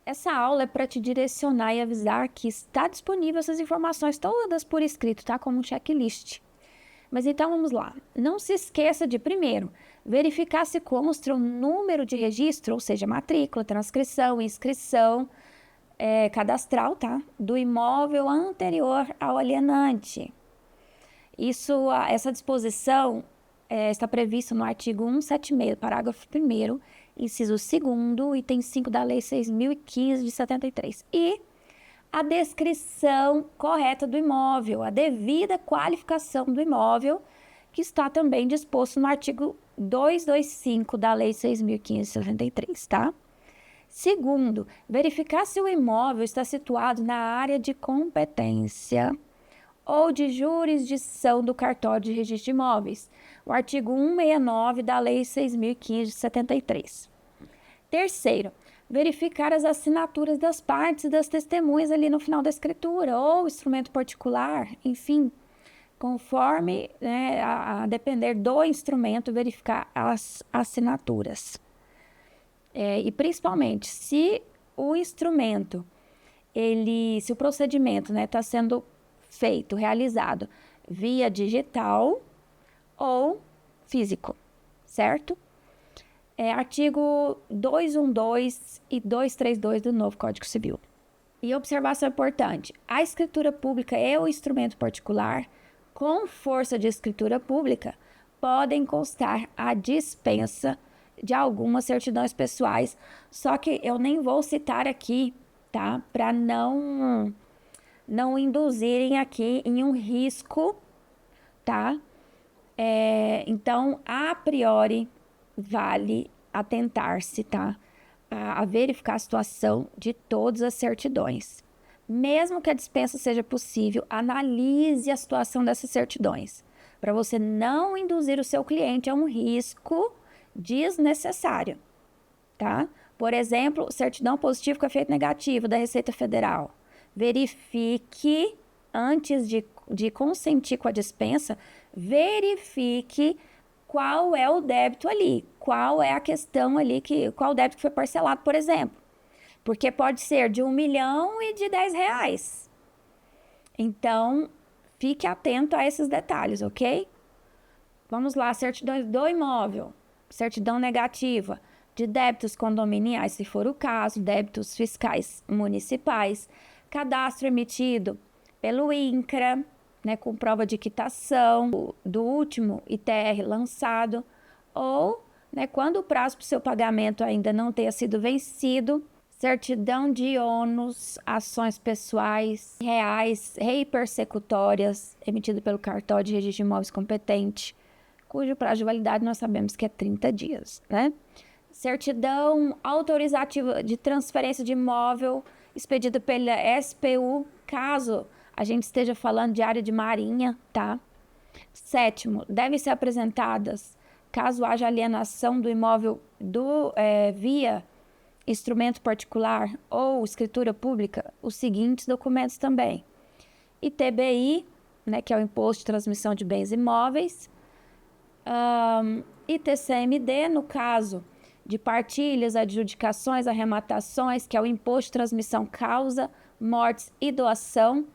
Essa aula é para te direcionar e avisar que está disponível essas informações todas por escrito, tá? Como um checklist. Mas então vamos lá. Não se esqueça de, primeiro, verificar se consta o número de registro, ou seja, matrícula, transcrição, inscrição cadastral, tá? Do imóvel anterior ao alienante. Essa disposição está prevista no artigo 176, parágrafo 1º, inciso 2º, item 5 da Lei 6.015 de 73. E a descrição correta do imóvel, a devida qualificação do imóvel, que está também disposto no artigo 225 da Lei 6.015 de 73, tá? Segundo, verificar se o imóvel está situado na área de competência ou de jurisdição do cartório de registro de imóveis, o artigo 169 da Lei 6.015 de 73. Terceiro, verificar as assinaturas das partes e das testemunhas ali no final da escritura, ou instrumento particular, enfim, conforme, né, a depender do instrumento, verificar as assinaturas. E principalmente, se o instrumento, se o procedimento está sendo realizado via digital ou físico, certo? Artigo 212 e 232 do novo Código Civil. E observação importante: a escritura pública e o instrumento particular, com força de escritura pública, podem constar a dispensa de algumas certidões pessoais, só que eu nem vou citar aqui, tá? Para não induzirem aqui em um risco, tá? Então, a priori, vale atentar-se, tá? A verificar a situação de todas as certidões. Mesmo que a dispensa seja possível, analise a situação dessas certidões, para você não induzir o seu cliente a um risco desnecessário, tá? Por exemplo, certidão positiva com efeito negativo da Receita Federal. Verifique, antes de consentir com a dispensa, verifique qual é o débito ali, qual é a questão ali, qual o débito que foi parcelado, por exemplo. Porque pode ser de 1 milhão e de 10 reais. Então, fique atento a esses detalhes, ok? Vamos lá, certidão do imóvel, certidão negativa de débitos condominiais, se for o caso, débitos fiscais municipais, cadastro emitido pelo INCRA, né, com prova de quitação do último ITR lançado, ou, né, quando o prazo para o seu pagamento ainda não tenha sido vencido, certidão de ônus, ações pessoais, reais, repersecutórias, emitido pelo cartório de registro de imóveis competente, cujo prazo de validade nós sabemos que é 30 dias, né? Certidão autorizativa de transferência de imóvel expedida pela SPU, caso a gente esteja falando de área de marinha, tá? Sétimo, devem ser apresentadas, caso haja alienação do imóvel via instrumento particular ou escritura pública, os seguintes documentos também: ITBI, né, que é o Imposto de Transmissão de Bens Imóveis, ITCMD, no caso de partilhas, adjudicações, arrematações, que é o Imposto de Transmissão Causa, Mortes e Doação.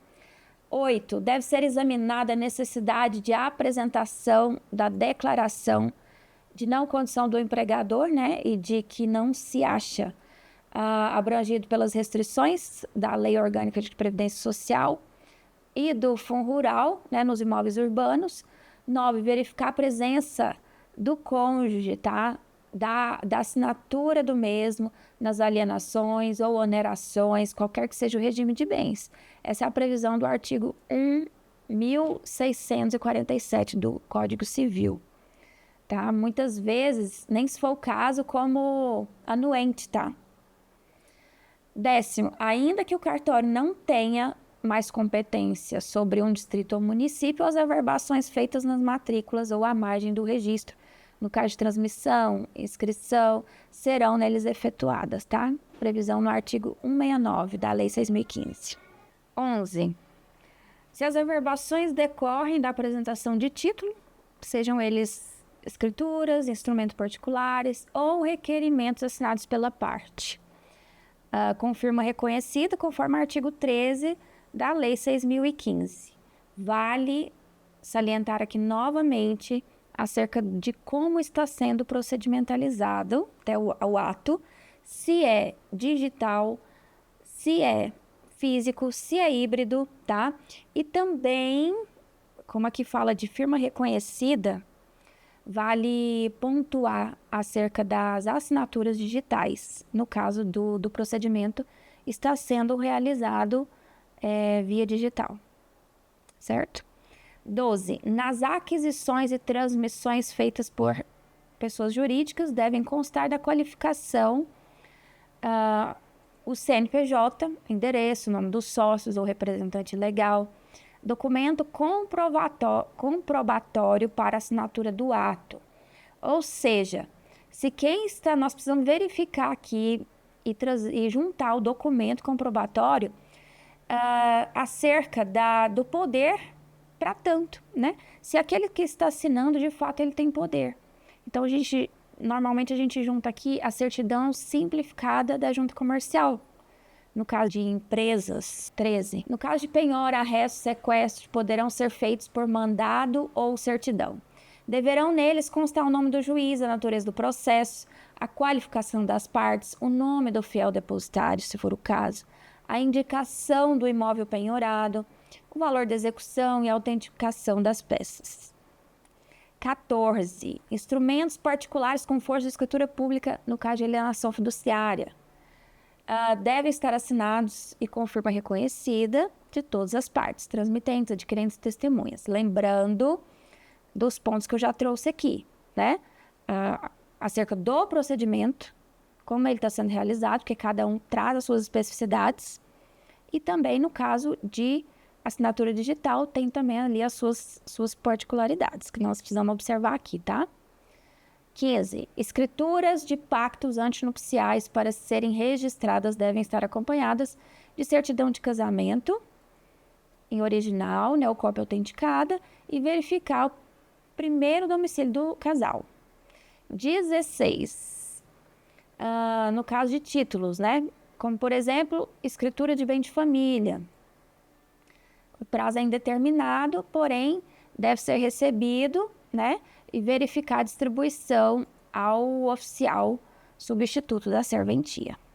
8. Deve ser examinada a necessidade de apresentação da declaração de não condição do empregador, né, e de que não se acha abrangido pelas restrições da Lei Orgânica de Previdência Social e do Fundo Rural, né, nos imóveis urbanos. 9. Verificar a presença do cônjuge, tá? Da assinatura do mesmo nas alienações ou onerações, qualquer que seja o regime de bens. Essa é a previsão do artigo 1.647 do Código Civil, tá? Muitas vezes, nem se for o caso, como anuente, tá? 10º, ainda que o cartório não tenha mais competência sobre um distrito ou município, as averbações feitas nas matrículas ou à margem do registro, no caso de transmissão, inscrição, serão neles efetuadas, tá? Previsão no artigo 169 da Lei 6.015. 11. Se as averbações decorrem da apresentação de título, sejam eles escrituras, instrumentos particulares ou requerimentos assinados pela parte. com firma reconhecida, conforme o artigo 13 da Lei 6.015. Vale salientar aqui novamente acerca de como está sendo procedimentalizado até o ato, se é digital, se é físico, se é híbrido, tá? E também, como aqui fala de firma reconhecida, vale pontuar acerca das assinaturas digitais. No caso do procedimento, está sendo realizado via digital, certo? 12. Nas aquisições e transmissões feitas por pessoas jurídicas, devem constar da qualificação o CNPJ, endereço, nome dos sócios ou representante legal, documento comprobatório para assinatura do ato. Ou seja, se quem está, nós precisamos verificar aqui e juntar o documento comprobatório acerca do poder para tanto, né? Se aquele que está assinando, de fato, ele tem poder. Então, normalmente a gente junta aqui a certidão simplificada da junta comercial. No caso de empresas, 13. No caso de penhora, arresto, sequestro, poderão ser feitos por mandado ou certidão. Deverão neles constar o nome do juiz, a natureza do processo, a qualificação das partes, o nome do fiel depositário, se for o caso, a indicação do imóvel penhorado, o valor da execução e a autenticação das peças. 14. Instrumentos particulares com força de escritura pública, no caso de alienação fiduciária. Devem estar assinados e com firma reconhecida de todas as partes, transmitentes, adquirentes e testemunhas. Lembrando dos pontos que eu já trouxe aqui, né? Acerca do procedimento, como ele está sendo realizado, porque cada um traz as suas especificidades. E também no caso de assinatura digital, tem também ali as suas particularidades, que nós precisamos observar aqui, tá? 15. Escrituras de pactos antinupciais para serem registradas devem estar acompanhadas de certidão de casamento em original, né, ou cópia autenticada, e verificar o primeiro domicílio do casal. 16. No caso de títulos, né? Como, por exemplo, escritura de bem de família. O prazo é indeterminado, porém, deve ser recebido, né? E verificar a distribuição ao oficial substituto da serventia.